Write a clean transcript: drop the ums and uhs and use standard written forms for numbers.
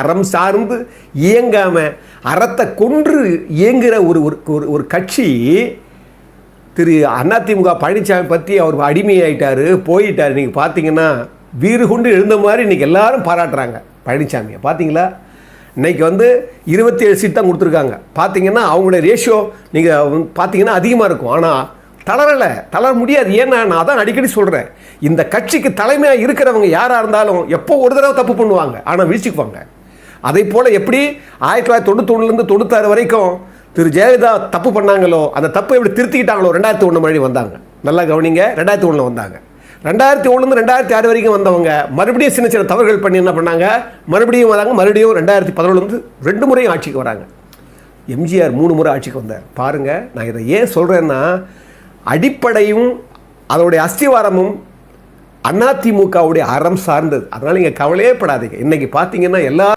அறம் சார்ந்து இயங்காமல் அறத்தை கொன்று இயங்குகிற ஒரு கட்சி திரு அதிமுக பழனிசாமி பற்றி அவர் அடிமையாயிட்டார், போயிட்டார். நீங்கள் பார்த்தீங்கன்னா வீறு கொண்டு எழுந்த மாதிரி இன்றைக்கி எல்லாரும் பாராட்டுறாங்க பழனிசாமியை. பார்த்தீங்களா, இன்றைக்கி 27 சீட் தான் கொடுத்துருக்காங்க. பார்த்தீங்கன்னா அவங்களுடைய ரேஷியோ நீங்கள் பார்த்தீங்கன்னா அதிகமாக இருக்கும். ஆனால் தளர முடியாது. ஏன்னா நான் அதான் அடிக்கடி சொல்கிறேன், இந்த கட்சிக்கு தலைமையாக இருக்கிறவங்க யாராக இருந்தாலும் எப்போ ஒரு தடவை தப்பு பண்ணுவாங்க, ஆனால் வீழ்ச்சிக்குவாங்க. அதே போல் எப்படி 1991 96 வரைக்கும் திரு ஜெயலலிதா தப்பு பண்ணாங்களோ, அந்த தப்பை எப்படி திருத்திக்கிட்டாங்களோ 2001 மறுபடி வந்தாங்க. நல்லா கவனிங்க, 2001 வந்தாங்க. 2001 2006 வரைக்கும் வந்தவங்க மறுபடியும் சின்ன சின்ன தவறுகள் பண்ணி என்ன பண்ணாங்க, மறுபடியும் வந்தாங்க. மறுபடியும் 2011 2 முறையும் ஆட்சிக்கு வராங்க. எம்ஜிஆர் 3 முறை ஆட்சிக்கு வந்தார். பாருங்கள், நான் இதை ஏன் சொல்கிறேன்னா, அடிப்படையும் அதோடைய அஸ்திவாரமும் அதிமுகவுடைய அறம் சார்ந்தது. அதனால் நீங்கள் கவலையே படாதீங்க. இன்றைக்கி பார்த்தீங்கன்னா எல்லா